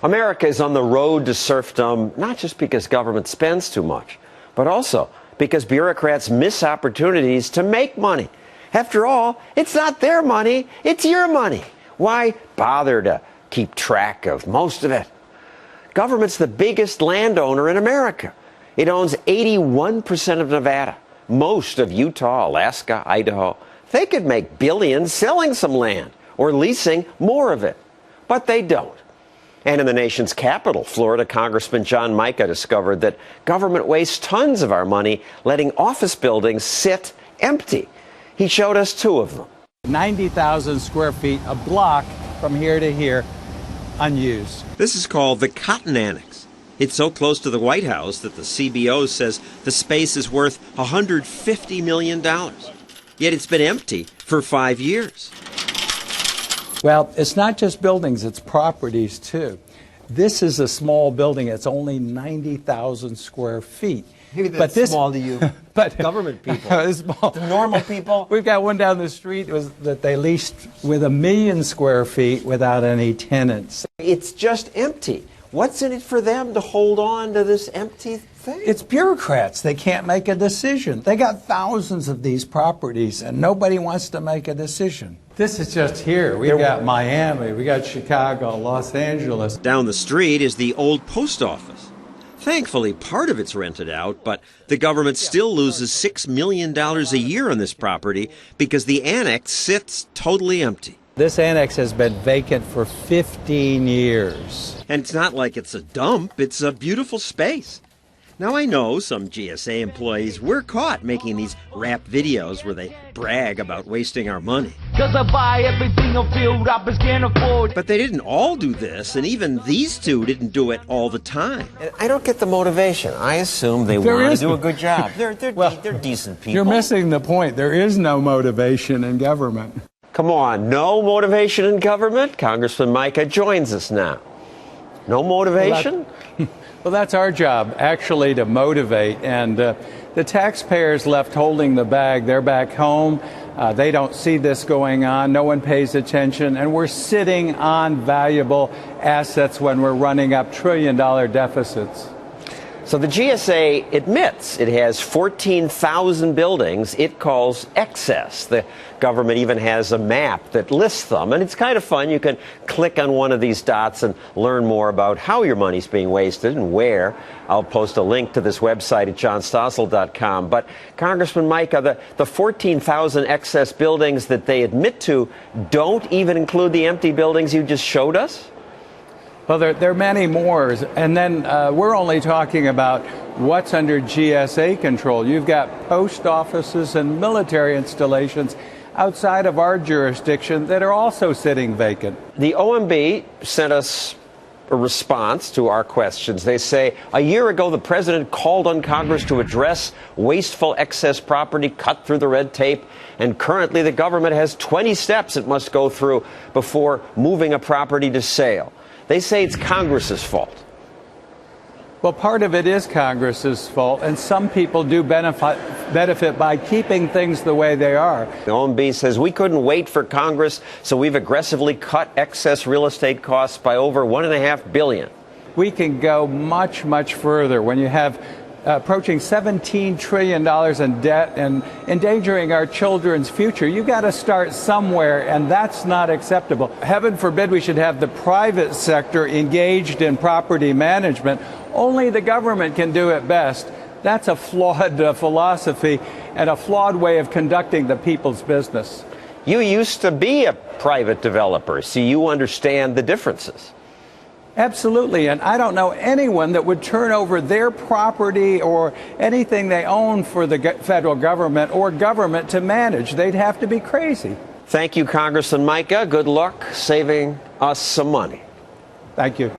America is on the road to serfdom, not just because government spends too much, but also because bureaucrats miss opportunities to make money. After all, it's not their money, it's your money. Why bother to keep track of most of it? Government's the biggest landowner in America. It owns 81% of Nevada, most of Utah, Alaska, Idaho. They could make billions selling some land or leasing more of it, but they don't. And in the nation's capital, Florida, Congressman John Mica discovered that government wastes tons of our money letting office buildings sit empty. He showed us two of them. 90,000 square feet, a block from here to here, unused. This is called the Cotton Annex. It's so close to the White House that the CBO says the space is worth $150 million. Yet it's been empty for 5 years. Well, it's not just buildings, it's properties too. This is a small building. It's only 90,000 square feet. Maybe that's small to you, but government people, small. The normal people. We've got one down the street that they leased with 1 million square feet without any tenants. It's just empty. What's in it for them to hold on to this empty thing? It's bureaucrats. They can't make a decision. They got thousands of these properties, and nobody wants to make a decision. This is just here. We've got Miami, we got Chicago, Los Angeles. Down the street is the old post office. Thankfully, part of it's rented out, but the government still loses $6 million a year on this property because the annex sits totally empty. This annex has been vacant for 15 years. And it's not like it's a dump, it's a beautiful space. Now, I know some GSA employees were caught making these rap videos where they brag about wasting our money. 'Cause I buy everything I feel rappers can't afford. But they didn't all do this, and even these two didn't do it all the time. I don't get the motivation. I assume they want to do a good job. They're decent people. You're missing the point. There is no motivation in government. Come on, no motivation in government? Congressman Mica joins us now. No motivation? Well, that's our job, actually, to motivate. And the taxpayers left holding the bag, they're back home. They don't see this going on. No one pays attention. And we're sitting on valuable assets when we're running up trillion-dollar deficits. So the GSA admits it has 14,000 buildings it calls excess. The government even has a map that lists them, and it's kind of fun. You can click on one of these dots and learn more about how your money's being wasted and where. I'll post a link to this website at johnstossel.com. But Congressman Mica, the 14,000 excess buildings that they admit to don't even include the empty buildings you just showed us? Well, there are many more, and then we're only talking about what's under GSA control. You've got post offices and military installations outside of our jurisdiction that are also sitting vacant. The OMB sent us a response to our questions. They say, a year ago, the president called on Congress to address wasteful excess property cut through the red tape, and currently the government has 20 steps it must go through before moving a property to sale. They say it's Congress's fault. Well, part of it is Congress's fault, and some people do benefit by keeping things the way they are. The OMB says we couldn't wait for Congress, so we've aggressively cut excess real estate costs by over $1.5 billion. We can go much, much further. When you have approaching $17 trillion in debt and endangering our children's future, you've got to start somewhere, and that's not acceptable. Heaven forbid we should have the private sector engaged in property management. Only the government can do it best. That's a flawed philosophy and a flawed way of conducting the people's business. You used to be a private developer, so you understand the differences. Absolutely, and I don't know anyone that would turn over their property or anything they own for the federal government or government to manage. They'd have to be crazy. Thank you, Congressman Mica. Good luck saving us some money. Thank you.